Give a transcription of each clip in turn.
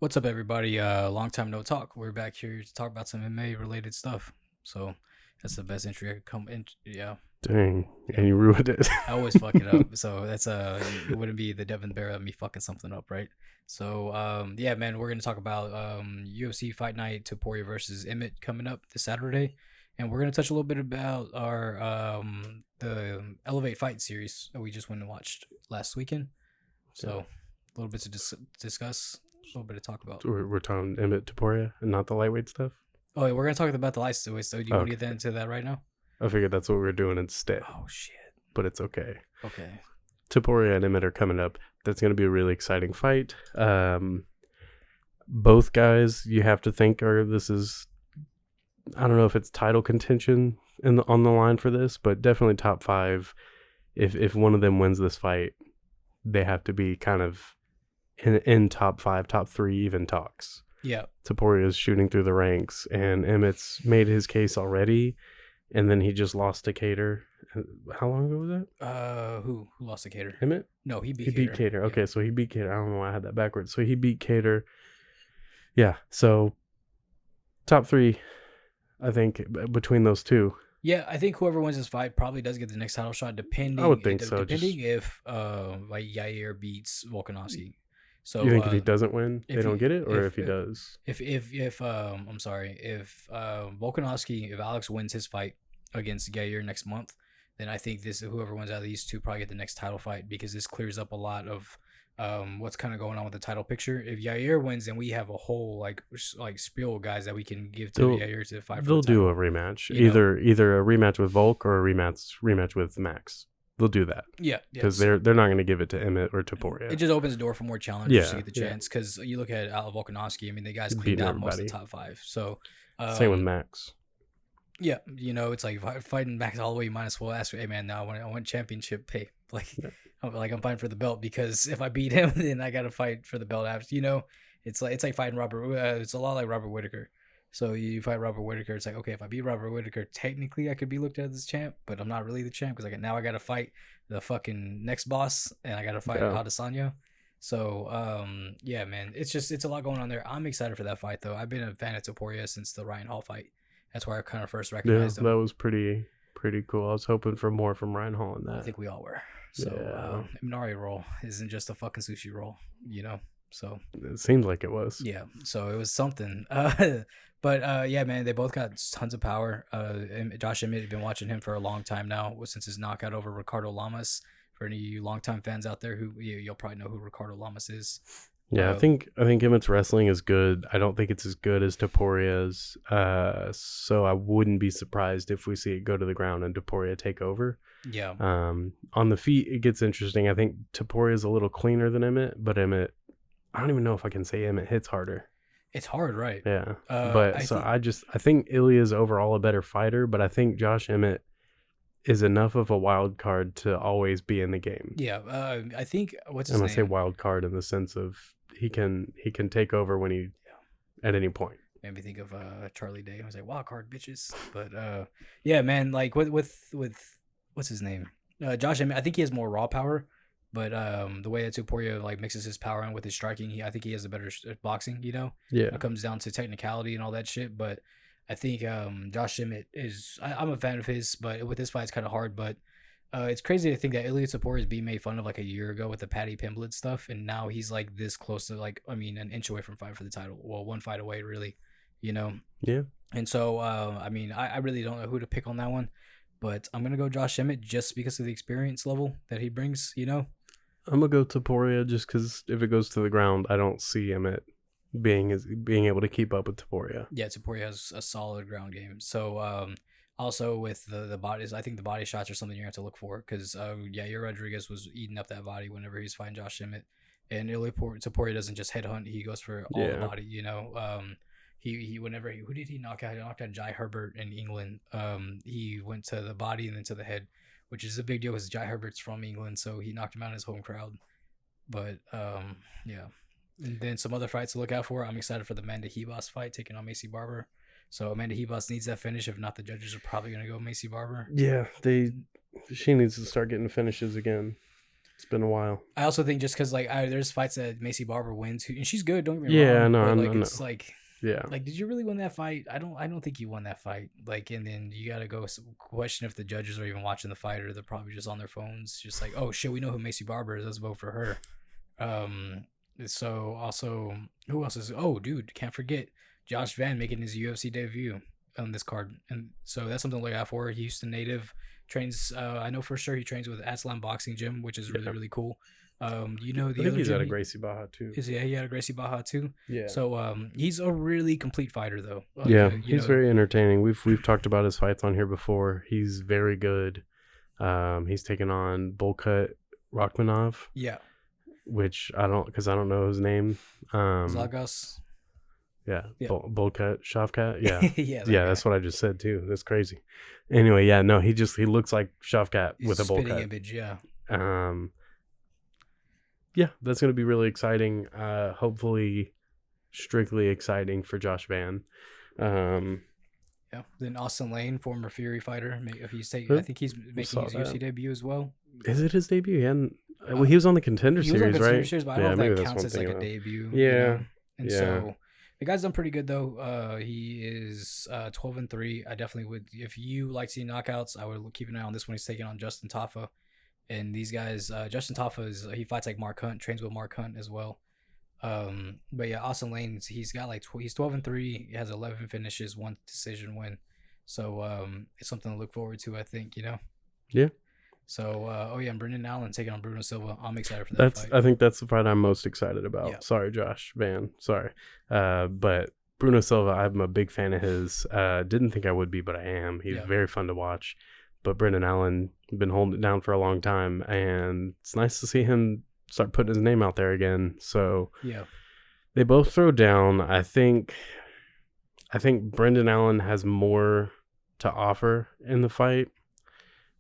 What's up, everybody? Long time no talk. We're back here to talk about some MMA related stuff. So that's the best entry I could come in. Yeah, Dang, yeah. and you ruined it. I always fuck it up. So that's it wouldn't be the Devin Bear of me fucking something up, right? So yeah, man, we're gonna talk about UFC Fight Night Topuria versus Emmett coming up this Saturday, and we're gonna touch a little bit about our the Elevate Fight series that we just went and watched last weekend. So a little bit to discuss, a little bit to talk about. we're talking Emmett Topuria and not the lightweight stuff. Oh, yeah, we're gonna talk about the license. So do you want to Okay. get into that right now? I figured that's what we were doing instead, Oh shit. but it's okay. Okay. Topuria and Emmett are coming up. That's going to be a really exciting fight. Both guys, you have to think, this is, I don't know if it's title contention on the line for this, but definitely top 5. If one of them wins this fight, they have to be kind of in top 5, top 3 even talks. Yeah. Topuria is shooting through the ranks, and Emmett's made his case already, and then he just lost to Cater. How long ago was that? Who lost to Cater? Emmett? No, he beat He Cater. beat Cater. Yeah. Okay, so he beat Cater. I don't know why I had that backwards. So he beat Cater. Yeah, so top 3, I think, between those two. Yeah, I think whoever wins this fight probably does get the next title shot, depending. I would think so. Depending if like Yair beats Volkanovski. So You think if he doesn't win, they don't get it, or if he if does? if I'm sorry, if Volkanovski, if Alex wins his fight against Yair next month, then I think whoever wins out of these two probably get the next title fight, because this clears up a lot of what's kind of going on with the title picture. If Yair wins, then we have a whole like spiel of guys that we can give to Yair to fight for They'll the title. do a rematch, either a rematch with Volk or a rematch with Max. They'll do that. Yeah, because they're not going to give it to Emmett or Topuria. It just opens the door for more challengers to get the chance. Because you look at Al Volkanovski, I mean, the guy's cleaned out most of the top 5. So same with Max. Yeah, it's like fighting Max all the way. You might as well ask, hey man, now I want championship pay. Like, I'm fighting for the belt, because if I beat him, then I got to fight for the belt after. It's like fighting Robert. It's a lot like Robert Whittaker. So you fight Robert Whittaker, it's like, okay, if I beat Robert Whittaker, technically I could be looked at as champ, but I'm not really the champ, because now I got to fight the fucking next boss, and I got to fight Adesanya. So yeah, man, it's a lot going on there. I'm excited for that fight though. I've been a fan of Topuria since the Ryan Hall fight. That's where I kind of first recognized him. That was pretty cool. I was hoping for more from Ryan Hall in that. I think we all were. So Minari roll isn't just a fucking sushi roll, So it seems like it was. Yeah, so it was something. But yeah, man, they both got tons of power. Josh Emmett, been watching him for a long time now, since his knockout over Ricardo Lamas. For any of you longtime fans out there, who you'll probably know who Ricardo Lamas is. Yeah, I think Emmett's wrestling is good. I don't think it's as good as Topuria's. So I wouldn't be surprised if we see it go to the ground and Topuria take over. Yeah. On the feet, it gets interesting. I think Topuria is a little cleaner than Emmett, but Emmett, I don't even know if I can say Emmett hits harder. It's hard, right? Yeah. I think Ilya's overall a better fighter, but I think Josh Emmett is enough of a wild card to always be in the game. Yeah. I think what's his name? I say wild card in the sense of he can take over when at any point. Made me think of Charlie Day. I was like, wild card bitches. But yeah, man, like with what's his name? Josh Emmett, I think he has more raw power. But the way that Topuria like mixes his power in with his striking, I think he has a better boxing. Yeah, it comes down to technicality and all that shit. But I think Josh Emmett is. I'm a fan of his, but with this fight, it's kind of hard. But it's crazy to think that Ilya Topuria is being made fun of like a year ago with the Paddy Pimblett stuff, and now he's like this close to an inch away from fighting for the title. Well, one fight away, really. Yeah. And so I really don't know who to pick on that one, but I'm gonna go Josh Emmett just because of the experience level that he brings. I'm gonna go Topuria just because if it goes to the ground, I don't see Emmett being able to keep up with Topuria. Yeah, Topuria has a solid ground game. So also with the bodies, I think the body shots are something you have to look for, because Yair Rodriguez was eating up that body whenever he was fighting Josh Emmett, and Topuria doesn't just headhunt; he goes for all the body. Who did he knock out? He knocked out Jai Herbert in England. He went to the body and then to the head, which is a big deal because Jai Herbert's from England, so he knocked him out in his home crowd. But yeah. And then some other fights to look out for. I'm excited for the Amanda Hebos fight taking on Macy Barber. So Amanda Hebos needs that finish. If not, the judges are probably going to go Macy Barber. Yeah, she needs to start getting finishes again. It's been a while. I also think just because like there's fights that Macy Barber wins, and she's good. Don't get me Yeah, wrong. no, but no, like no. it's like. Yeah. Like, did you really win that fight? I don't think you won that fight. Like, and then you gotta go question if the judges are even watching the fight, or they're probably just on their phones, just like, oh shit, we know who Macy Barber is. Let's vote for her. So also, who else is? Oh, dude, can't forget Josh Van making his UFC debut on this card, and so that's something to look out for. Houston native, trains. I know for sure he trains with Aslan Boxing Gym, which is really cool. You know, I think he's out of Gracie Barra too. He out of Gracie Barra too? Yeah. So he's a really complete fighter though. Like, yeah, he's very entertaining. We've talked about his fights on here before. He's very good. He's taken on Bolkat Rachmanov. Yeah. Which I don't know his name. Zagos. Yeah. Bolkat Shavkat. Yeah. yeah, that's what I just said too. That's crazy. Anyway, yeah, no, he looks like Shavkat with a Bolkat image. Yeah. Yeah, that's going to be really exciting. Hopefully, strictly exciting for Josh Van. Yeah. Then Austin Lane, former Fury fighter. I think he's making his UFC debut as well. Is it his debut? He was on the Contender Series, right? Series, but I don't know if that counts as like a debut. Yeah. You know? And so the guy's done pretty good though. He is 12-3. I definitely would, if you like seeing knockouts, I would keep an eye on this one. He's taking on Justin Tafa. And these guys, Justin Tafa he fights like Mark Hunt, trains with Mark Hunt as well. But yeah, Austin Lane, he's got like he's 12-3. He has 11 finishes, 1 decision win. So it's something to look forward to, I think. You know. Yeah. So and Brendan Allen taking on Bruno Silva. I'm excited for that fight. I think that's the fight I'm most excited about. Yeah. Sorry, Josh Van. Sorry, but Bruno Silva, I'm a big fan of his. Didn't think I would be, but I am. He's very fun to watch. But Brendan Allen been holding it down for a long time, and it's nice to see him start putting his name out there again. So yeah, they both throw down. I think Brendan Allen has more to offer in the fight.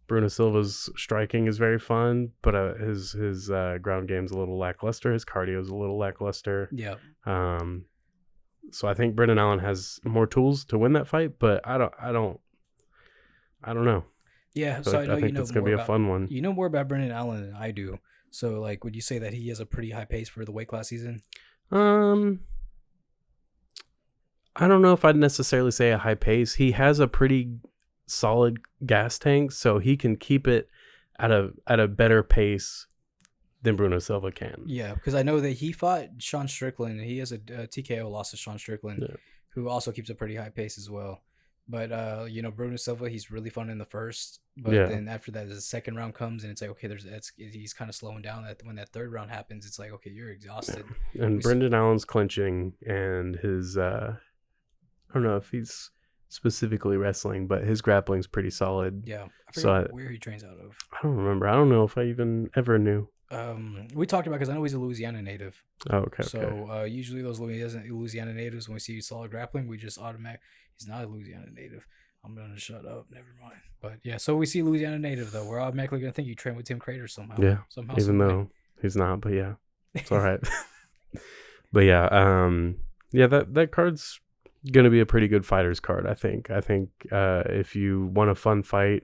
Bruno Silva's striking is very fun, but his ground game's a little lackluster. His cardio's a little lackluster. Yeah. So I think Brendan Allen has more tools to win that fight, but I don't know. Yeah, so I think it's gonna be a fun one. You know more about Brendan Allen than I do. So, like, would you say that he has a pretty high pace for the weight class season? I don't know if I'd necessarily say a high pace. He has a pretty solid gas tank, so he can keep it at a better pace than Bruno Silva can. Yeah, because I know that he fought Sean Strickland, and he has a TKO loss to Sean Strickland, who also keeps a pretty high pace as well. But Bruno Silva, he's really fun in the first, but then after that, the second round comes, and it's like, okay, he's kind of slowing down. That when that third round happens, it's like, okay, you're exhausted. Yeah. And Brendan Allen's clinching, and his I don't know if he's specifically wrestling, but his grappling's pretty solid. Yeah, I forget where he trains out of. I don't remember. I don't know if I even ever knew. We talked about, because I know he's a Louisiana native. Oh, okay. So usually those Louisiana natives, when we see solid grappling, we just automatic. He's not a Louisiana native. I'm gonna shut up. Never mind. But yeah, so we see Louisiana native though. We're automatically gonna think you train with Tim Crater somehow. Yeah. Even though he's not, but yeah, it's all right. But yeah, that card's gonna be a pretty good fighters card. I think if you want a fun fight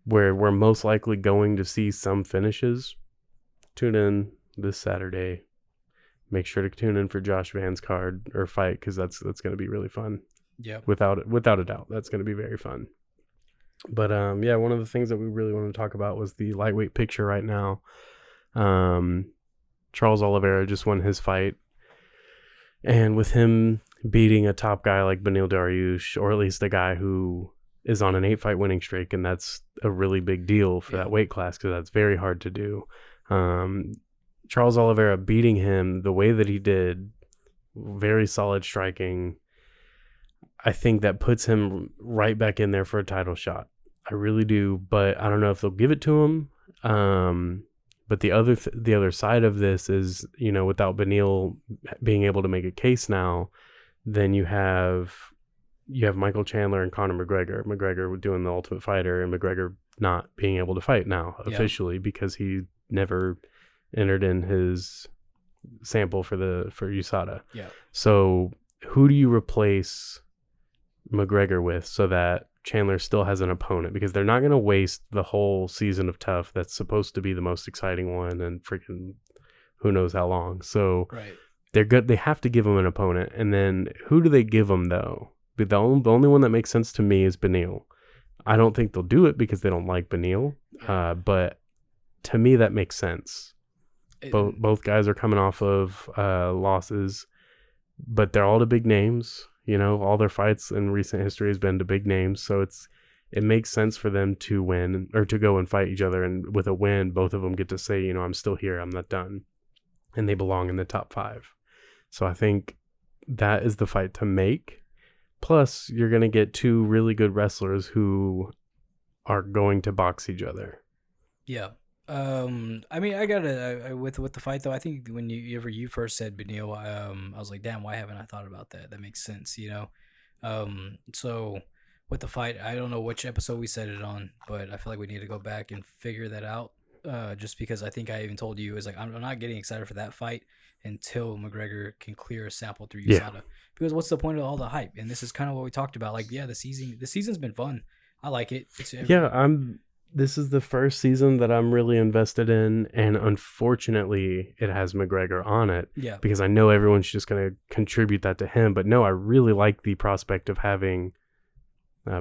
where we're most likely going to see some finishes, tune in this Saturday. Make sure to tune in for Josh Van's card or fight, because that's going to be really fun. Yeah, without a doubt, that's going to be very fun. But one of the things that we really want to talk about was the lightweight picture right now. Charles Oliveira just won his fight, and with him beating a top guy like Beneil Dariush, or at least a guy who is on an 8-fight winning streak, and that's a really big deal for that weight class, because that's very hard to do. Charles Oliveira beating him the way that he did, very solid striking. I think that puts him right back in there for a title shot. I really do, but I don't know if they'll give it to him. But the other side of this is, without Beneil being able to make a case now, then you have Michael Chandler and Conor McGregor. McGregor doing the Ultimate Fighter, and McGregor not being able to fight now officially because he never entered in his sample for USADA. Yeah. So who do you replace McGregor with so that Chandler still has an opponent, because they're not going to waste the whole season of Tough that's supposed to be the most exciting one and freaking who knows how long. So Right. they're good. They have to give him an opponent. And then who do they give him, though? The only one that makes sense to me is Beneil. I don't think they'll do it because they don't like Beneil. Yeah. But to me, that makes sense. Both guys are coming off of losses, but they're all the big names. You know, all their fights in recent history has been to big names. So it makes sense for them to win or to go and fight each other. And with a win, both of them get to say, you know, I'm still here. I'm not done. And they belong in the top 5. So I think that is the fight to make. Plus, you're going to get 2 really good wrestlers who are going to box each other. Yeah. I mean, I gotta with the fight though. I think when you first said Beneil, I was like, damn, why haven't I thought about that? That makes sense, you know. So with the fight, I don't know which episode we said it on, but I feel like we need to go back and figure that out. Just because I think I even told you is like I'm not getting excited for that fight until McGregor can clear a sample through USADA. Yeah. Because what's the point of all the hype? And this is kind of what we talked about. Like, yeah, the season's been fun. I like it. This is the first season that I'm really invested in, and unfortunately it has McGregor on it. Yeah. Because I know everyone's just going to contribute that to him, but no, I really like the prospect of having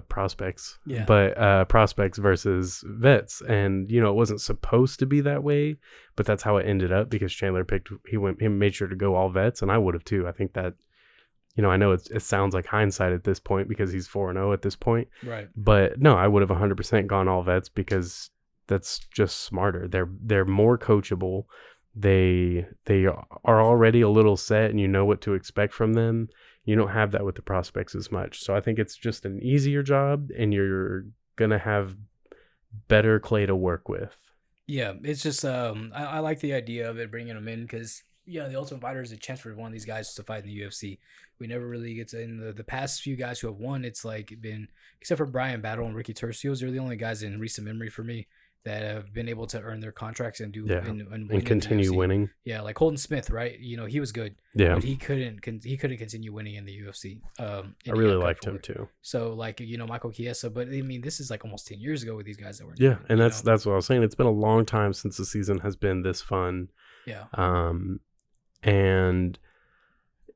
prospects, but prospects versus vets. And you know, it wasn't supposed to be that way, but that's how it ended up, because Chandler he made sure to go all vets, and I would have too. I think that, you know, I know it sounds like hindsight at this point because he's 4-0 at this point, right? But no, I would have 100% gone all vets because that's just smarter. They're more coachable. They are already a little set, and you know what to expect from them. You don't have that with the prospects as much. So I think it's just an easier job, and you're gonna have better clay to work with. Yeah, it's just I like the idea of it, bringing them in, because yeah, the Ultimate Fighter is a chance for one of these guys to fight in the UFC. We never really get to, in the past few guys who have won, it's like been, except for Brian Battle and Ricky Tercios, they're the only guys in recent memory for me that have been able to earn their contracts and do and continue winning. Yeah, like Holden Smith, right? You know, he was good, but he couldn't continue winning in the UFC. I really liked him too. So like, you know, Michael Chiesa, but I mean, this is like almost 10 years ago with these guys that were and that's what I was saying. It's been a long time since the season has been this fun. Yeah. And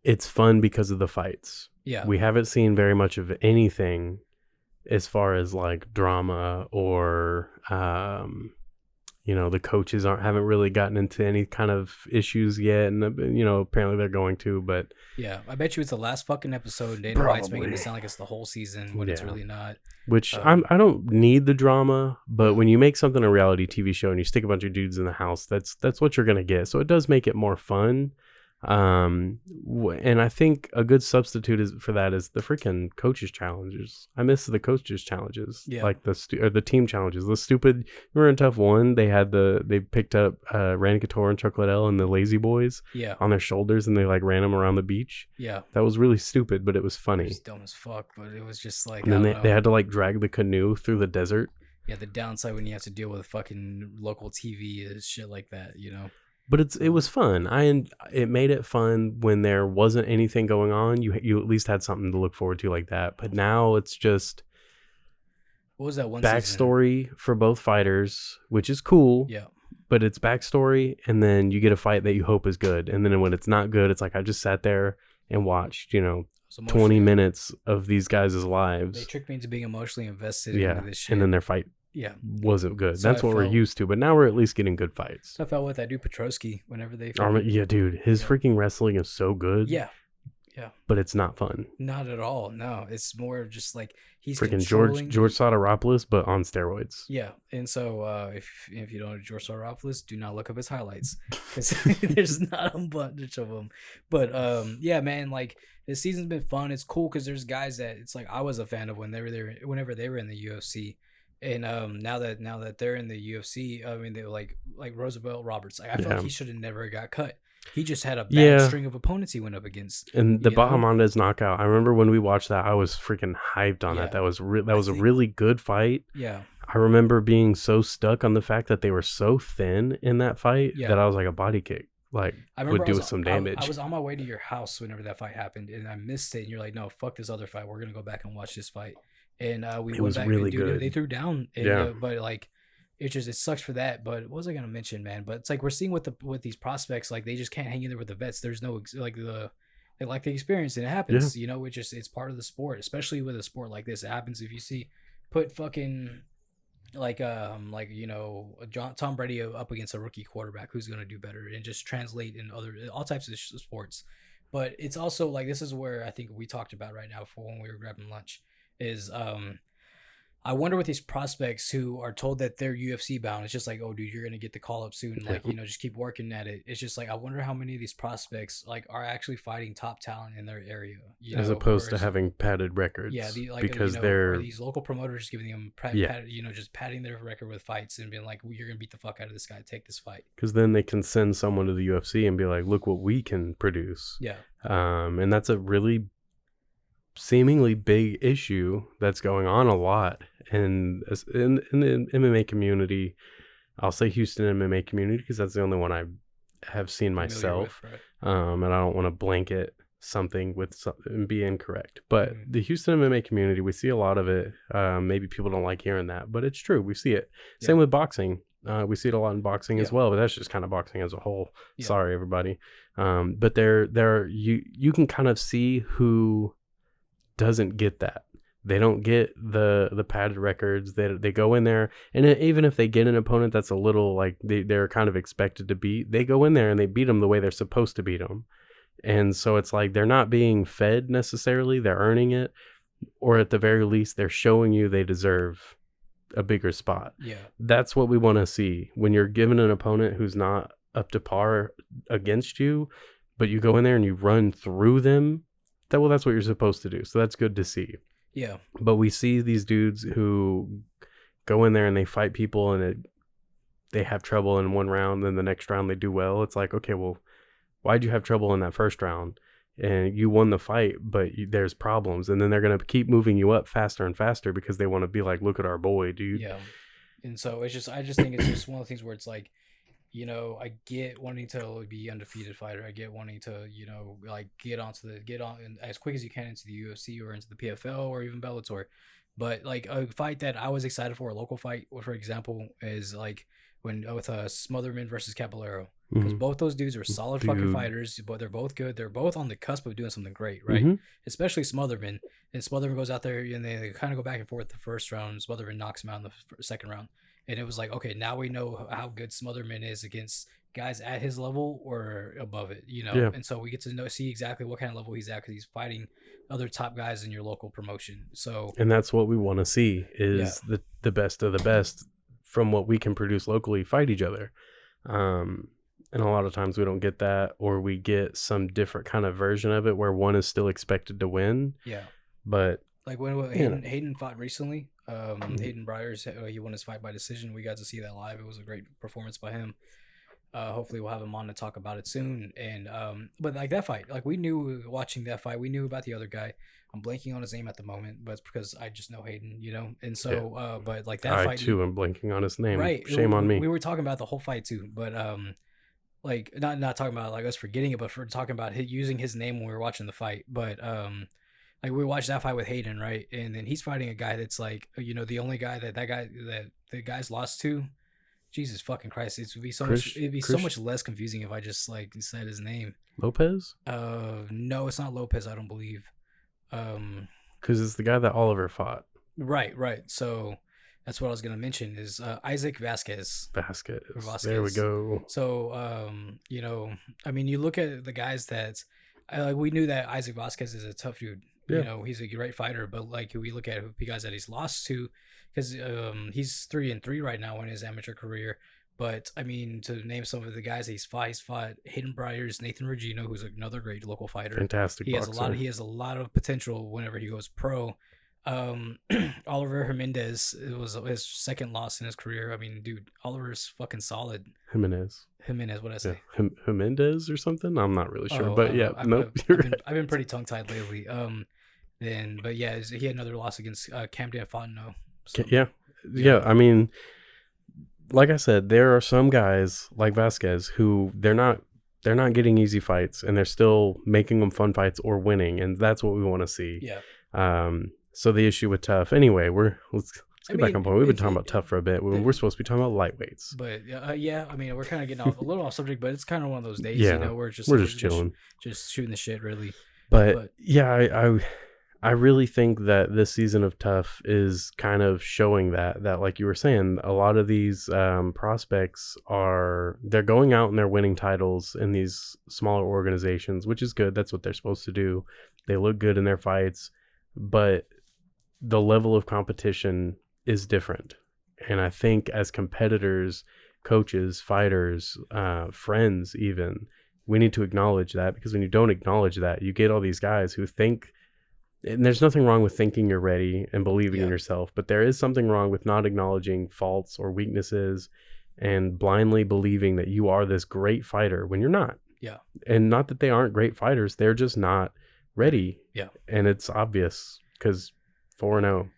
it's fun because of the fights. Yeah. We haven't seen very much of anything as far as like drama or, you know, the coaches haven't really gotten into any kind of issues yet. And, you know, apparently they're going to, but. Yeah. I bet you it's the last fucking episode. Dana White's making it sound like it's the whole season when it's really not. Which I don't need the drama, but when you make something a reality TV show and you stick a bunch of dudes in the house, that's what you're going to get. So it does make it more fun. And I think a good substitute for that is the freaking coaches challenges. I miss the coaches challenges, like the team challenges. The stupid, remember in Tough 1, they picked up Randy Couture and Chuck Liddell and the Lazy Boys on their shoulders, and they like ran them around the beach. Yeah, that was really stupid, but it was funny. It was dumb as fuck, but it was just like. And then they had to like drag the canoe through the desert. Yeah, the downside when you have to deal with fucking local TV is shit like that, you know. But it was fun. It made it fun when there wasn't anything going on. You at least had something to look forward to like that. But now it's just what was that one backstory for both fighters, which is cool. Yeah. But it's backstory, and then you get a fight that you hope is good, and then when it's not good, it's like I just sat there and watched, 20 minutes of these guys' lives. They tricked me into being emotionally invested into this shit. And then their fight wasn't good. So that's what we're used to, but now we're at least getting good fights. So I felt with that dude Petrosky whenever they dude, his freaking wrestling is so good. Yeah But it's not fun. Not at all. No, it's more just like he's freaking George Sotiropoulos, but on steroids. Yeah, and so if you don't know George Sotiropoulos, do not look up his highlights because there's not a bunch of them. But yeah, man, like this season's been fun. It's cool because there's guys that it's like I was a fan of when they were there, whenever they were in the UFC. And now that they're in the UFC, I mean, they're like Roosevelt Roberts. Like, I feel like he should have never got cut. He just had a bad string of opponents he went up against. And the Bahamondes knockout, I remember when we watched that, I was freaking hyped on that. That was a really good fight. Yeah. I remember being so stuck on the fact that they were so thin in that fight that I was like a body kick. Like, would do some damage. I was on my way to your house whenever that fight happened, and I missed it. And you're like, no, fuck this other fight. We're going to go back and watch this fight. and we It went was back. really Dude, good. they threw down, and Yeah. but like it sucks for that. But what was I gonna mention, man? But it's like we're seeing with these prospects, like they just can't hang in there with the vets. There's no like they like the experience, and it Yeah. happens. You know, it's part of the sport, especially with a sport like this. It happens if you see put fucking like you know Tom Brady up against a rookie quarterback who's going to do better, and just translate in other all types of sports. But it's also like this is where I think we talked about right now for when we were grabbing lunch is I wonder with these prospects who are told that they're UFC bound. It's just like, oh, dude, you're gonna get the call up soon. Yeah. Like, you know, just keep working at it. It's just like I wonder how many of these prospects like are actually fighting top talent in their area. You As know, opposed to having padded records. yeah, because you know, they're are these local promoters giving them you know, just padding their record with fights and being like, well, you're gonna beat the fuck out of this guy. Take this fight. Because then they can send someone to the UFC and be like, look what we can produce. Yeah. And that's a really seemingly big issue that's going on a lot in the MMA community. I'll say Houston MMA community because that's the only one I have seen myself. With, right? And I don't want to blanket something with and be incorrect. But the Houston MMA community, we see a lot of it. Maybe people don't like hearing that, but it's true. We see it. Yeah. Same with boxing. We see it a lot in boxing as well, but that's just kind of boxing as a whole. Yeah. Sorry, everybody. But you can kind of see who doesn't get that. They don't get the padded records. They go in there, and even if they get an opponent that's a little like they're kind of expected to beat, they go in there and they beat them the way they're supposed to beat them. And so it's like they're not being fed necessarily. They're earning it, or at the very least, they're showing you they deserve a bigger spot. Yeah, that's what we want to see when you're given an opponent who's not up to par against you, but you go in there and you run through them. That's what you're supposed to do. So that's good to see. Yeah. But we see these dudes who go in there and they fight people and they have trouble in one round, then the next round they do well. It's like, okay, well, why'd you have trouble in that first round? And you won the fight, but there's problems. And then they're going to keep moving you up faster and faster because they want to be like, look at our boy, dude. Yeah. And so I just think it's just one of the things where it's like, you know, I get wanting to be undefeated fighter. I get wanting to, you know, like get on as quick as you can into the UFC or into the PFL or even Bellator. But like a fight that I was excited for, a local fight, for example, is like with Smotherman versus Caballero. Because both those dudes are solid fucking fighters, but they're both good. They're both on the cusp of doing something great, right? Especially Smotherman. And Smotherman goes out there and they kind of go back and forth the first round. Smotherman knocks him out in the second round. And it was like, okay, now we know how good Smotherman is against guys at his level or above it, you know? Yeah. And so we get to see exactly what kind of level he's at because he's fighting other top guys in your local promotion. So, and that's what we want to see is the best of the best from what we can produce locally fight each other. And a lot of times we don't get that, or we get some different kind of version of it where one is still expected to win. Yeah. But like when Hayden fought recently, Hayden Briers, he won his fight by decision. We got to see that live. It was a great performance by him. Hopefully we'll have him on to talk about it soon. And but like that fight, like we knew watching that fight, we knew about the other guy. I'm blanking on his name at the moment, but it's because I just know Hayden, you know. And so but like that fight, I too am blanking on his name. Right. Shame on me. We were talking about the whole fight too, but like not talking about like us forgetting it, but for talking about using his name when we were watching the fight. But like we watched that fight with Hayden, right? And then he's fighting a guy that's like, you know, the only guy that the guy's lost to. Jesus fucking Christ! It'd be so much less confusing if I just like said his name. Lopez? No, it's not Lopez. I don't believe. Because it's the guy that Oliver fought. Right. So that's what I was gonna mention is Isaac Vasquez. There we go. So you know, I mean, you look at the guys that we knew that Isaac Vasquez is a tough dude. Yeah. You know, he's a great fighter, but like we look at the guys that he's lost to, because he's 3-3 right now in his amateur career. But I mean, to name some of the guys that he's fought Hayden Briers, Nathan Regino, who's another great local fighter. Fantastic boxer. He has a lot of potential whenever he goes pro. Oliver Jimenez, it was his second loss in his career. I mean, dude, Oliver's fucking solid. Jimenez, what I say? Yeah. Jimenez or something? I'm not really sure, but yeah, I've been pretty tongue tied lately. But yeah, he had another loss against Camden Fontenot. So, yeah. I mean, like I said, there are some guys like Vasquez who they're not getting easy fights, and they're still making them fun fights or winning, and that's what we want to see. Yeah. So the issue with Tough, anyway, let's get back on point. We've been talking about Tough for a bit. We're supposed to be talking about lightweights. But yeah, I mean, we're kind of getting a little off subject, but it's kind of one of those days, Yeah, we're just chilling, just shooting the shit, really. But yeah, I really think that this season of Tough is kind of showing that like you were saying, a lot of these prospects they're going out and they're winning titles in these smaller organizations, which is good. That's what they're supposed to do. They look good in their fights, but the level of competition is different. And I think as competitors, coaches, fighters, friends even, we need to acknowledge that, because when you don't acknowledge that, you get all these guys who think, and there's nothing wrong with thinking you're ready and believing in yourself, but there is something wrong with not acknowledging faults or weaknesses and blindly believing that you are this great fighter when you're not. Yeah. And not that they aren't great fighters, they're just not ready. Yeah. And it's obvious, because 4-0.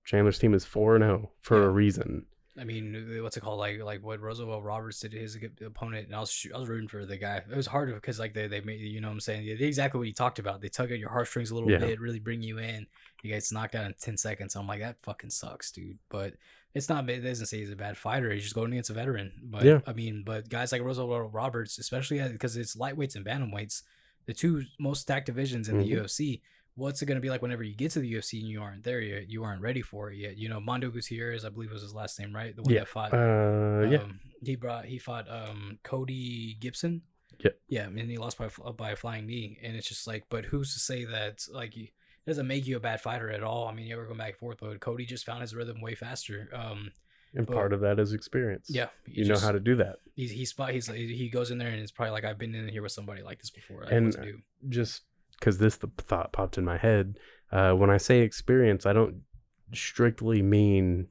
Chandler's team is 4-0 for a reason. I mean, what's it called? Like what Roosevelt Roberts did to his opponent, and I was rooting for the guy. It was hard because like they made, you know what I'm saying, exactly what you talked about. They tug at your heartstrings a little bit, really bring you in. You guys knocked out in 10 seconds. I'm like, that fucking sucks, dude. But it's not. It doesn't say he's a bad fighter. He's just going against a veteran. But I mean, but guys like Roosevelt Roberts, especially because it's lightweights and bantamweights, the two most stacked divisions in the UFC. What's it going to be like whenever you get to the UFC and you aren't there yet? You aren't ready for it yet. You know, Mondo Gutierrez, I believe was his last name, right? The one that fought. He fought Cody Gibson. Yeah, and he lost by a flying knee. And it's just like, but who's to say that like it doesn't make you a bad fighter at all? I mean, you ever go back and forth, but Cody just found his rhythm way faster. And part of that is experience. Yeah, you know how to do that. He goes in there and it's probably like, I've been in here with somebody like this before. And just because this thought popped in my head, when I say experience, I don't strictly mean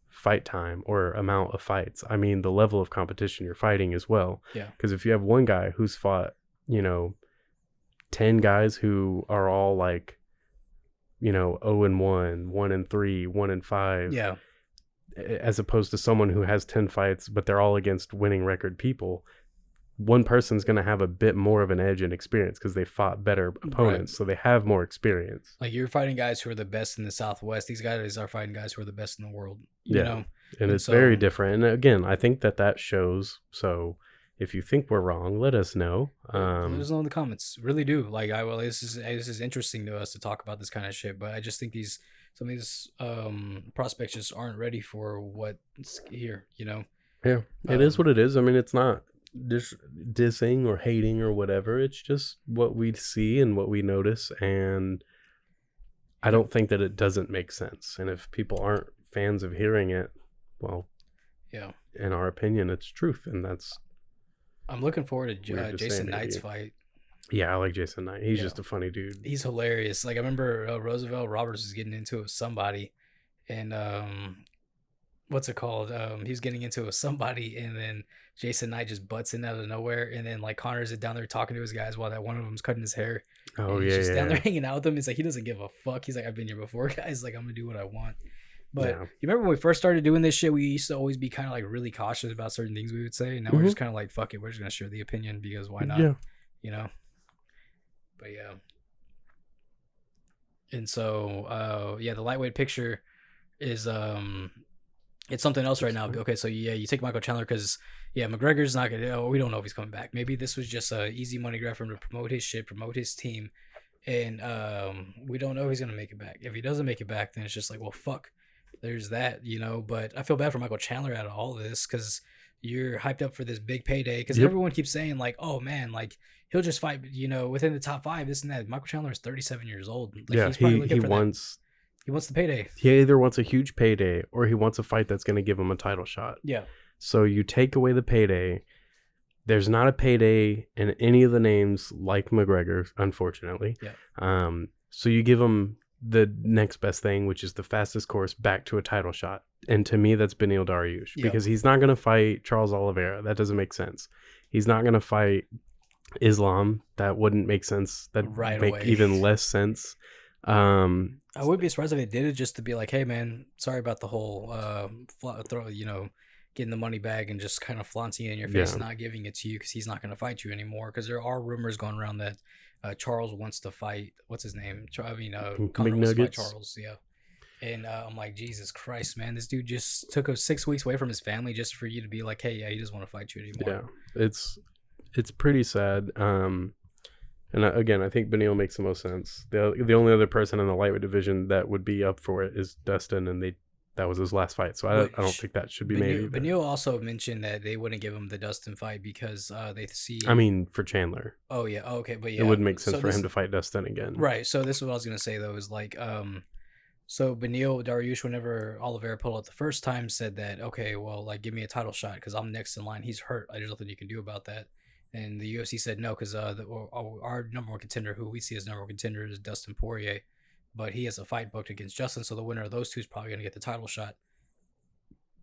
fight time or amount of fights. I mean the level of competition you're fighting as well. Yeah. Because if you have one guy who's fought, 10 guys who are all like, 0-1, 1-3, 1-5. Yeah. As opposed to someone who has 10 fights, but they're all against winning record people, one person's going to have a bit more of an edge in experience because they fought better opponents. Right. So they have more experience. Like you're fighting guys who are the best in the Southwest. These guys are fighting guys who are the best in the world, you know? And it's very different. And again, I think that shows. So if you think we're wrong, let us know. Let us know in the comments. Really do. Like this is interesting to us to talk about this kind of shit, but I just think some of these prospects just aren't ready for what's here, Yeah. It is what it is. I mean, it's not dissing or hating or whatever. It's just what we see and what we notice, and I don't think that it doesn't make sense. And if people aren't fans of hearing it, well, in our opinion, it's truth, and that's. I'm looking forward to Jason Knight's fight. Yeah, I like Jason Knight. He's just a funny dude. He's hilarious. Like I remember Roosevelt Roberts was getting into it with somebody, and what's it called? He's getting into it with somebody, and then Jason Knight just butts in out of nowhere, and then like Connor's down there talking to his guys while that one of them's cutting his hair. Oh, and he's just down there hanging out with them. It's like he doesn't give a fuck. He's like, I've been here before, guys. Like I'm gonna do what I want. But you remember when we first started doing this shit, we used to always be kind of like really cautious about certain things we would say. And now we're just kind of like, fuck it, we're just gonna share the opinion because why not? Yeah. But yeah. And so the lightweight picture is it's something else right now. Okay, so you take Michael Chandler because McGregor's not gonna. We don't know if he's coming back. Maybe this was just a easy money grab for him to promote his shit, promote his team, and we don't know if he's gonna make it back. If he doesn't make it back, then it's just like, well, fuck. There's that, But I feel bad for Michael Chandler out of all of this because you're hyped up for this big payday. Because everyone keeps saying like, oh man, like he'll just fight, within the top 5, this and that. Michael Chandler is 37 years old. Like, he's probably looking for that. He wants the payday. He either wants a huge payday or he wants a fight that's going to give him a title shot. Yeah. So you take away the payday. There's not a payday in any of the names like McGregor, unfortunately. Yeah. So you give him the next best thing, which is the fastest course back to a title shot. And to me, that's Beneil Dariush because he's not going to fight Charles Oliveira. That doesn't make sense. He's not going to fight Islam. That wouldn't make sense. That right make away. Even less sense. I would be surprised if they did it just to be like, hey man, sorry about the whole getting the money bag and just kind of flaunting it in your face and not giving it to you because he's not going to fight you anymore. Because there are rumors going around that Charles wants to fight. What's his name? Conor wants to fight McNuggets. Charles. Yeah. And I'm like, Jesus Christ, man, this dude just took 6 weeks away from his family just for you to be like, hey, yeah, he doesn't want to fight you anymore. Yeah, it's pretty sad. And again, I think Beneil makes the most sense. The only other person in the lightweight division that would be up for it is Dustin, and that was his last fight. So I don't think that should be made. Beneil also mentioned that they wouldn't give him the Dustin fight because they see. I mean, for Chandler. Oh yeah, okay, but yeah, it wouldn't make sense for him to fight Dustin again. Right. So this is what I was gonna say though, is like, so Beneil Dariush, whenever Oliveira pulled out the first time, said that, okay, well, like, give me a title shot because I'm next in line. He's hurt. There's nothing you can do about that. And the UFC said no because our number one contender, who we see as number one contender, is Dustin Poirier, but he has a fight booked against Justin, so the winner of those two is probably going to get the title shot.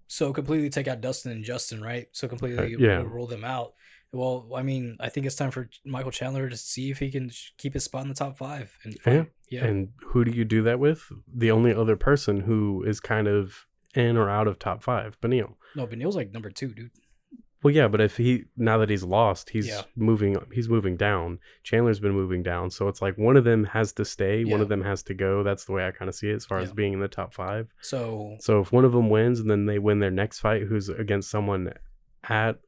So completely take out Dustin and Justin, right? So completely rule them out. Well, I mean, I think it's time for Michael Chandler to see if he can keep his spot in the top 5. And And who do you do that with? The only other person who is kind of in or out of top 5, Beneil. No, Beneil's like number 2, dude. Well, yeah, but now that he's lost, he's moving down. Chandler's been moving down, so it's like one of them has to stay, one of them has to go. That's the way I kind of see it as far as being in the top 5. So if one of them wins and then they win their next fight, who's against someone at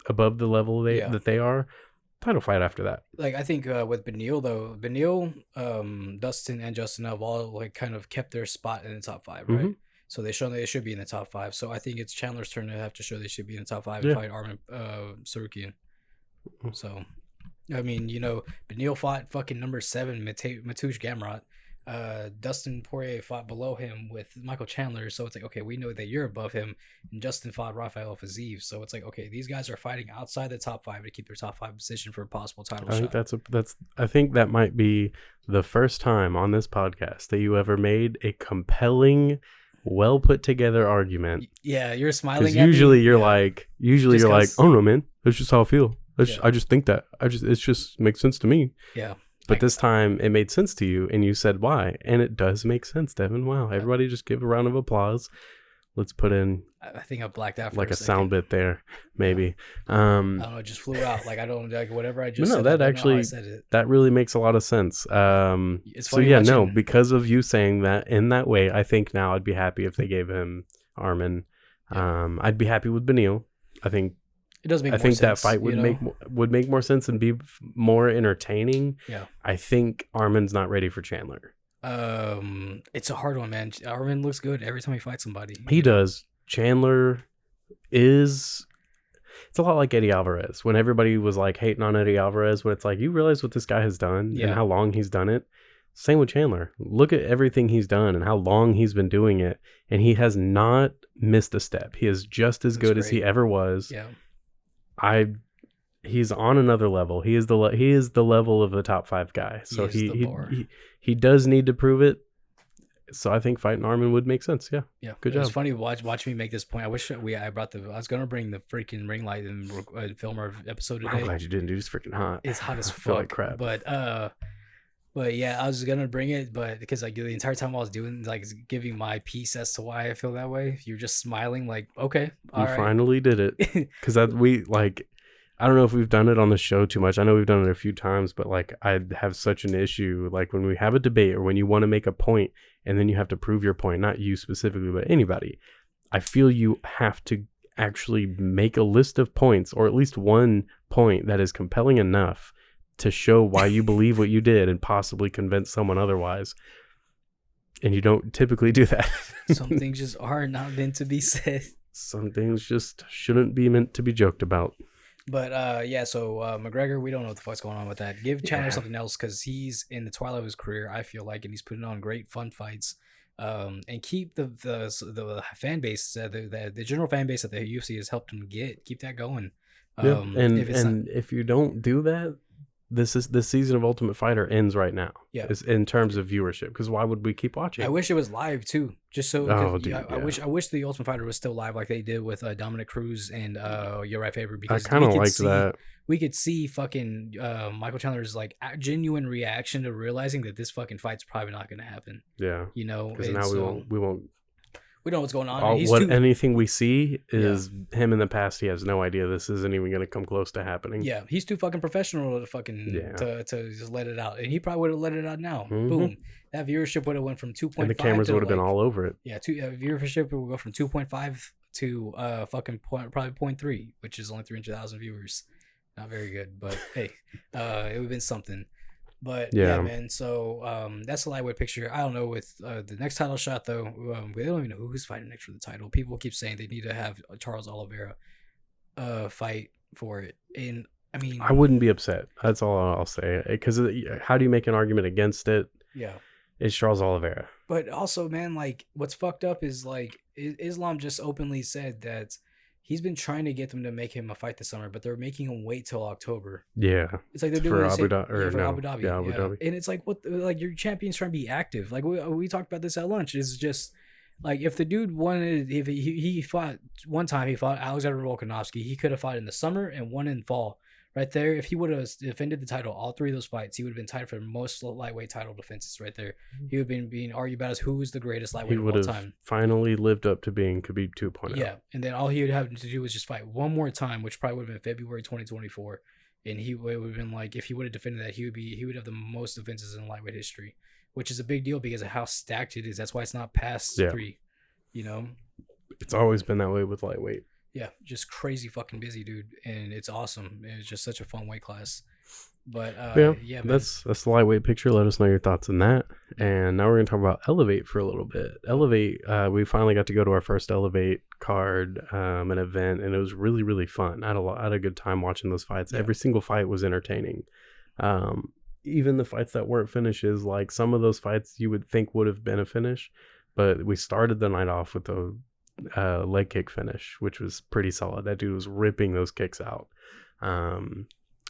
above the level that they are, title fight after that. Like I think with Beneil though, Dustin and Justin have all like kind of kept their spot in the top 5, right? Mm-hmm. So they show they should be in the top 5. So I think it's Chandler's turn to have to show they should be in the top 5 and fight Arman Sarukian. So, I mean, Beneil fought fucking number 7 Mateusz Gamrot. Dustin Poirier fought below him with Michael Chandler. So it's like, okay, we know that you're above him. And Justin fought Rafael Fiziev. So it's like, okay, these guys are fighting outside the top 5 to keep their top 5 position for a possible title shot. I think that might be the first time on this podcast that you ever made a compelling, well put together argument. Yeah, you're smiling. Because usually you're like, oh no, man, that's just how I feel. I just think that. It just makes sense to me. Yeah. But this time it made sense to you, and you said why, and it does make sense, Devin. Wow, everybody, just give a round of applause. Let's put in. I think I blacked out for like a sound bit there, maybe. I don't know, it just flew out. Like I don't like whatever I just. No, said, that actually that really makes a lot of sense. It's so yeah, no, because of you saying that in that way, I think now I'd be happy if they gave him Arman. Yeah. I'd be happy with Beneil. I think it does make. I more think sense, that fight would make more sense and be more entertaining. Yeah. I think Arman's not ready for Chandler. It's a hard one, man. Arman looks good every time he fights somebody. He does. Chandler is. It's a lot like Eddie Alvarez. When everybody was like hating on Eddie Alvarez, when it's like you realize what this guy has done and how long he's done it. Same with Chandler. Look at everything he's done and how long he's been doing it, and he has not missed a step. He is just as good as he ever was. Yeah. He's on another level. He is the level of the top 5 guy. So he does need to prove it. So I think fighting Arman would make sense. Yeah. Yeah. Good job. It's funny watch me make this point. I wish I was gonna bring the freaking ring light and film our episode today. I'm glad you didn't. It's freaking hot. It's hot as fuck. I feel like crap. But yeah, I was gonna bring it, but because like the entire time I was doing like giving my piece as to why I feel that way, you're just smiling like, okay, you finally did it. Because I don't know if we've done it on the show too much. I know we've done it a few times, but like I have such an issue. Like when we have a debate or when you want to make a point and then you have to prove your point, not you specifically, but anybody, I feel you have to actually make a list of points or at least one point that is compelling enough to show why you believe what you did and possibly convince someone otherwise. And you don't typically do that. Some things just are not meant to be said. Some things just shouldn't be meant to be joked about. But so McGregor, we don't know what the fuck's going on with that. Give Chandler something else because he's in the twilight of his career, I feel like, and he's putting on great fun fights. And keep the fan base, the general fan base that the UFC has helped him get. Keep that going. If you don't do that, this season of Ultimate Fighter ends right now. Yeah, in terms of viewership, because why would we keep watching? I wish it was live too, just so. I wish the Ultimate Fighter was still live, like they did with Dominic Cruz and Uriah Faber. Because I kind of liked that. We could see fucking Michael Chandler's like genuine reaction to realizing that this fucking fight's probably not going to happen. Yeah, because now we won't. We don't know what's going on. And he's anything we see is him in the past. He has no idea this isn't even going to come close to happening. Yeah, he's too fucking professional to fucking to just let it out, and he probably would have let it out now. Mhm. Boom, that viewership would have went from 2.5, and the cameras would have been like, all over it. Yeah, viewership would go from 2.5 to fucking probably 0.3, which is only 300,000 viewers. Not very good, but hey, it would have been something. But yeah, man. So that's the lightweight picture. I don't know with the next title shot though. We don't even know who's fighting next for the title. People keep saying they need to have Charles Oliveira fight for it, and I mean, I wouldn't be upset. That's all I'll say. Because how do you make an argument against it? Yeah, it's Charles Oliveira. But also, man, like what's fucked up is like Islam just openly said that he's been trying to get them to make him a fight this summer, but they're making him wait till October. Yeah, it's like they're doing for Abu Dhabi. For Abu Dhabi. Yeah, Abu Dhabi. And it's like what like your champion's trying to be active. Like we talked about this at lunch. It's just like if the dude wanted, if he fought one time, he fought Alexander Volkanovski. He could have fought in the summer and one in fall. Right there, if he would have defended the title, all three of those fights, he would have been tied for most lightweight title defenses. Right there, he would have been being argued about as who is the greatest lightweight of all time. Finally lived up to being Khabib 2.0. Yeah, and then all he would have to do was just fight one more time, which probably would have been February 2024, and it would have been like if he would have defended that, he would have the most defenses in lightweight history, which is a big deal because of how stacked it is. That's why it's not past 3. You know, it's always been that way with lightweight. Yeah, just crazy fucking busy, dude, and it's awesome. It's just such a fun weight class. But yeah, man. That's the lightweight picture. Let us know your thoughts on that. And now we're gonna talk about Elevate for a little bit. Elevate, we finally got to go to our first Elevate card, an event, and it was really, really fun. I had a good time watching those fights. Yeah. Every single fight was entertaining. Even the fights that weren't finishes, like some of those fights you would think would have been a finish, but we started the night off with a leg kick finish, which was pretty solid. That dude was ripping those kicks out.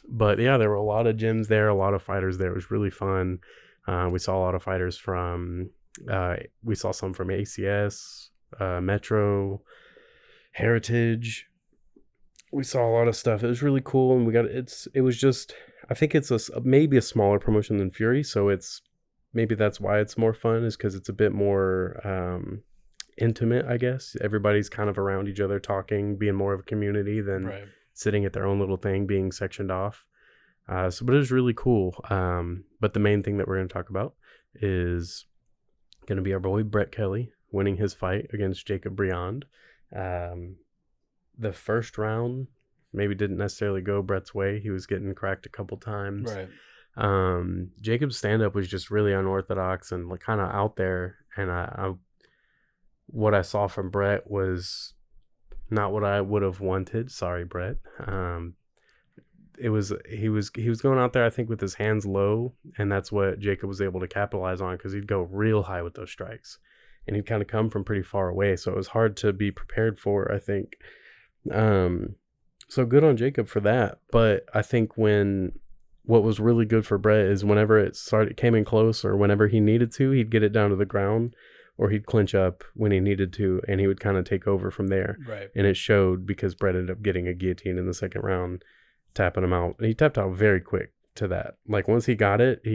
But yeah, there were a lot of gyms there, a lot of fighters there. It was really fun. We saw a lot of fighters from we saw some from ACS, Metro, Heritage. We saw a lot of stuff. It was really cool, and it was just, I think it's maybe a smaller promotion than Fury, so it's maybe that's why it's more fun, is because it's a bit more intimate, I guess. Everybody's kind of around each other talking, being more of a community than sitting at their own little thing, being sectioned off. But it was really cool. But the main thing that we're going to talk about is going to be our boy Brett Kelley winning his fight against Jacob Briand. The first round maybe didn't necessarily go Brett's way. He was getting cracked a couple times. Jacob's stand-up was just really unorthodox and like kind of out there, and what I saw from Brett was not what I would have wanted. Sorry, Brett. He was going out there, I think, with his hands low, and that's what Jacob was able to capitalize on, because he'd go real high with those strikes, and he'd kind of come from pretty far away, so it was hard to be prepared for, I think. So good on Jacob for that. But I think what was really good for Brett is whenever it came in close, or whenever he needed to, he'd get it down to the ground, or he'd clinch up when he needed to, and he would kind of take over from there. And it showed, because Brett ended up getting a guillotine in the second round, tapping him out. And he tapped out very quick to that. Like once he got it, and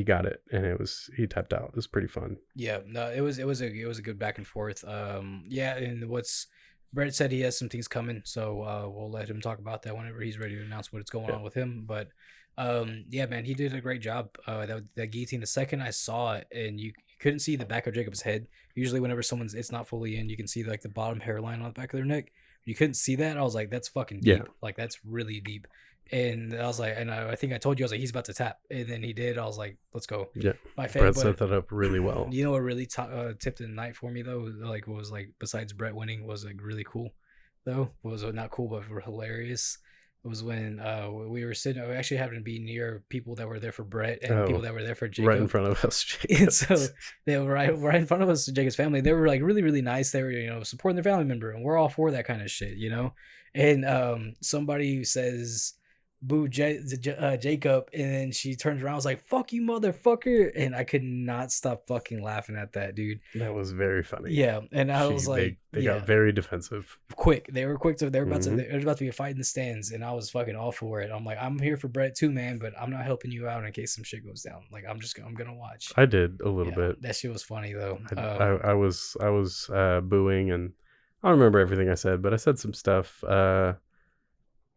he tapped out. It was pretty fun. Yeah, no, it was a good back and forth. Yeah, and Brett said he has some things coming, so we'll let him talk about that whenever he's ready to announce what's going on with him. But yeah, man, he did a great job. That guillotine, the second I saw it, and you couldn't see the back of Jacob's head. Usually whenever it's not fully in, you can see like the bottom hairline on the back of their neck. You couldn't see that. I was like, that's fucking deep. Like that's really deep. And I was like, and I think I told you, I was like, he's about to tap, and then he did. I was like, let's go. Yeah, Brett set that up really well. You know what really tipped the night for me though? Like what was like, besides Brett winning, was like really cool though. Was not cool, but hilarious. It was when we were sitting. We actually happened to be near people that were there for Brett and people that were there for Jacob. Right in front of us, Jacob. And so they were right in front of us, Jacob's family. They were like really, really nice. They were, supporting their family member, and we're all for that kind of shit, And somebody says, booed Jacob, and then she turns around, was like, "Fuck you, motherfucker!" And I could not stop fucking laughing at that, dude. That was very funny. Yeah, and I was like, They yeah, got very defensive. quick. They were quick to. They were about to. Mhm. There was about to be a fight in the stands, and I was fucking all for it. I'm like, I'm here for Brett too, man, but I'm not helping you out in case some shit goes down. Like, I'm gonna watch. I did a little Yeah, bit. that shit was funny though. I was booing, and I don't remember everything I said, but I said some stuff.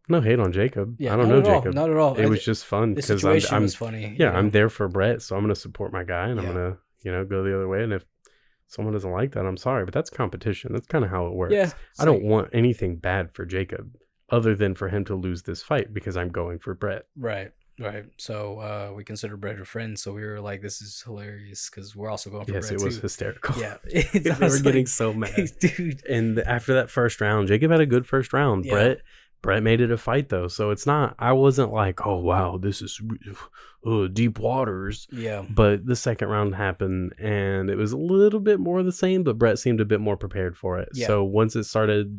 No hate on Jacob. Yeah, I don't not know at all, Jacob. not at all. It was just fun The because situation I'm was funny. yeah, you know? I'm there for Brett, so I'm gonna support my guy, and I'm Yeah. gonna go the other way. And if someone doesn't like that, I'm sorry, but that's competition. That's kind of how it works. Yeah, I don't want anything bad for Jacob, other than for him to lose this fight because I'm going for Brett. Right. So we consider Brett a friend, so we were like, "This is hilarious" because we're also going for Yes, Brett it was too. hysterical. Yeah, They were getting so mad, dude. And after that first round, Jacob had a good first round. Yeah. Brett made it a fight though, so it's not. I wasn't like, oh wow, this is deep waters. Yeah, But the second round happened, and it was a little bit more the same. But Brett seemed a bit more prepared for it. Yeah. So once it started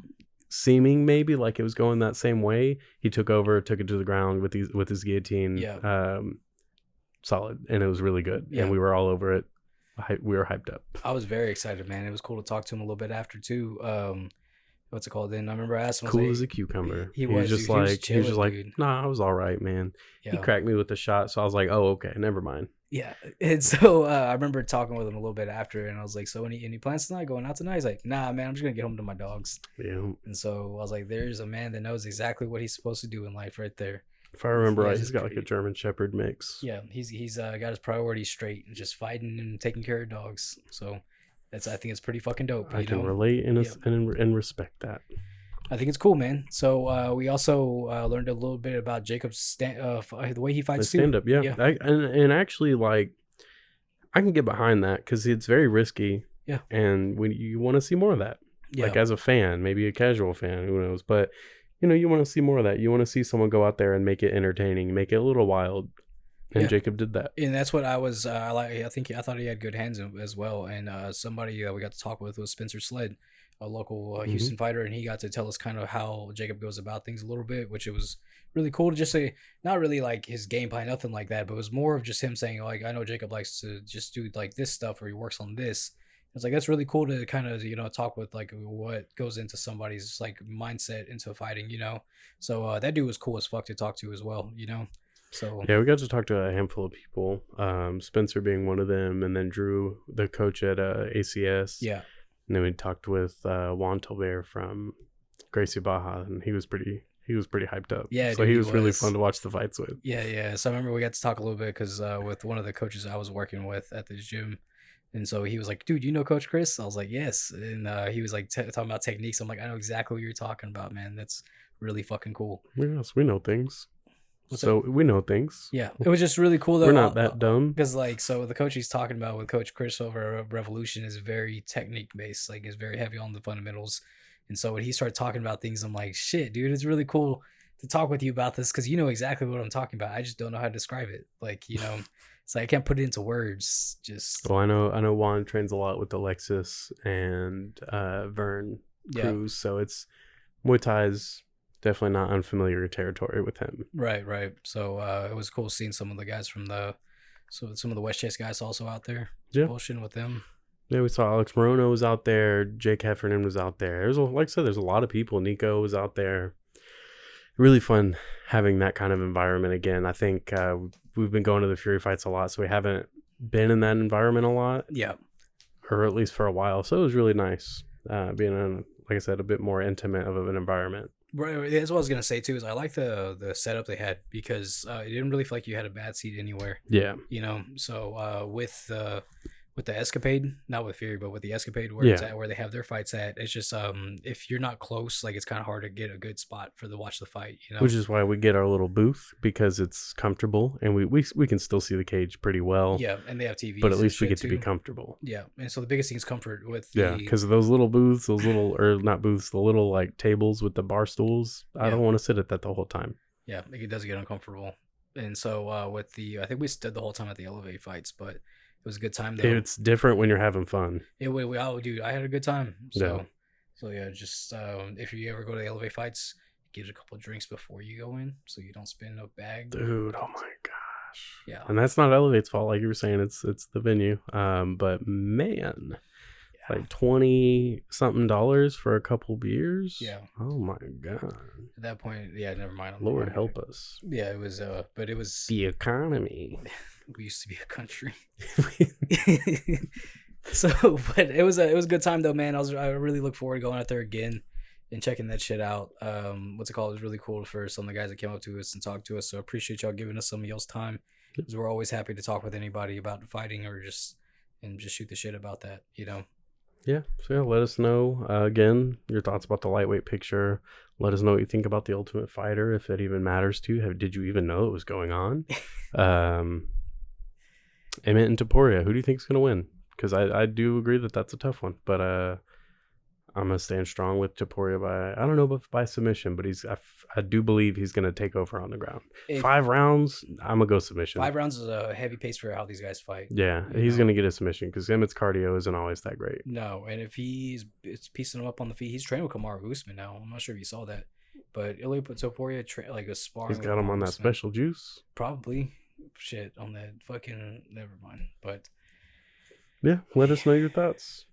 seeming maybe like it was going that same way, he took over, took it to the ground with his guillotine. Yeah. Solid, and it was really good, Yeah. and we were all over it. We were hyped up. I was very excited, man. It was cool to talk to him a little bit after too. What's it called? Then I remember I asked him, I was Cool like, as a cucumber. He was was, just dude. He was like he was just chilling, like, dude. nah, I was all right, man. He Yeah. cracked me with the shot, so I was like, oh, okay, never mind. Yeah, and so I remember talking with him a little bit after, and I was like, "So any plans tonight? Going out tonight?" He's like, "Nah, man, I'm just gonna get home to my dogs." Yeah. And so I was like, "There's a man that knows exactly what he's supposed to do in life, right there." If I remember Yeah, right, he's he's got like a pretty- German Shepherd mix. Yeah, he's got his priorities straight and just fighting and taking care of dogs. So I think it's pretty fucking dope. I can know? relate and respect that. I think it's cool, man. So we also learned a little bit about Jacob's the way he fights too. Stand up, yeah. And actually, like, I can get behind that because it's very risky. Yeah. And when you want to see more of that, Yeah. like as a fan, maybe a casual fan, who knows? But you want to see more of that. You want to see someone go out there and make it entertaining, make it a little wild. And Yeah. Jacob did that. And that's what I was like. I thought he had good hands as well. And somebody we got to talk with was Spencer Sled, a local Houston fighter, and he got to tell us kind of how Jacob goes about things a little bit, which it was really cool to just say, not really like his game plan, nothing like that, but it was more of just him saying, like, I know Jacob likes to just do like this stuff or he works on this. It's like that's really cool to kind of talk with like what goes into somebody's like mindset into fighting, So that dude was cool as fuck to talk to as well, So Yeah, we got to talk to a handful of people, Spencer being one of them, and then Drew, the coach at ACS. yeah. And then we talked with Juan Tolbert from Gracie Baja, and he was pretty hyped up. Yeah, so dude, he he was really was. fun to watch the fights with. Yeah. So I remember we got to talk a little bit because with one of the coaches I was working with at the gym. And so he was like, dude, you know Coach Chris? I was like, yes. And he was like talking about techniques. I'm like, I know exactly what you're talking about, man. That's really fucking cool. Yes, we know things. What's We know things. Yeah. It was just really cool though. We're not that dumb. Because so the coach he's talking about with Coach Chris over at Revolution is very technique based, like is very heavy on the fundamentals. And so when he started talking about things, I'm like, shit, dude, it's really cool to talk with you about this because you know exactly what I'm talking about. I just don't know how to describe it. Like, it's like I can't put it into words. Just Well, I know Juan trains a lot with Alexis and Vern Cruz, so it's Muay Thai's definitely not unfamiliar territory with him. Right. So it was cool seeing some of the guys from some of the West Chase guys also out there. Yeah. Bullshitting with them. Yeah, we saw Alex Morono was out there. Jake Heffernan was out there. Like I said, there's a lot of people. Nico was out there. Really fun having that kind of environment again. I think we've been going to the Fury fights a lot, so we haven't been in that environment a lot. Yeah. Or at least for a while. So it was really nice being in, like I said, a bit more intimate of an environment. Right, that's what I was gonna say too. Is I like the setup they had because it didn't really feel like you had a bad seat anywhere. Yeah. So with the Escapade, not with Fury, but with the Escapade where it's at, where they have their fights at, it's just if you're not close, like it's kind of hard to get a good spot watch the fight. Which is why we get our little booth because it's comfortable and we can still see the cage pretty well. Yeah, and they have TVs. But at least we get too. to be comfortable. Yeah, and so the biggest thing is comfort with because of those little booths, or not booths, the little like tables with the bar stools. I don't want to sit at that the whole time. Yeah, it does get uncomfortable. And so I think we stood the whole time at the Elevate fights, but it was a good time though. It's different when you're having fun. Dude, I had a good time. So yeah, just if you ever go to the Elevate fights, get a couple of drinks before you go in, so you don't spend a bag. Dude, oh my gosh. Yeah. And that's not Elevate's fault, like you were saying. It's the venue. But man, like $20-something for a couple beers. Yeah. Oh my god. At that point, yeah, never mind. Lord help us. Yeah, it was. But it was the economy. We used to be a country. So, but it was a good time though, man. I really look forward to going out there again and checking that shit out. What's it called? It was really cool for some of the guys that came up to us and talked to us. So appreciate y'all giving us some of y'all's time, because we're always happy to talk with anybody about fighting or just shoot the shit about that, you know. Yeah, so yeah, let us know again your thoughts about the lightweight picture. Let us know what you think about the Ultimate Fighter, if it even matters to you. Did you even know it was going on? Emmett and Topuria, who do you think is going to win? Because I do agree that that's a tough one, but I'm gonna stand strong with Topuria I don't know if by submission, but I do believe he's gonna take over on the ground. 5 rounds, I'm gonna go submission. 5 rounds is a heavy pace for how these guys fight. Yeah, he's gonna get a submission because Emmett's cardio isn't always that great. No, and if it's piecing him up on the feet, he's training with Kamaru Usman now. I'm not sure if you saw that, but Ilya Topuria like a sparring. He's got him on that special juice. Probably, shit on that fucking. Never mind, but. Yeah, let us know your thoughts.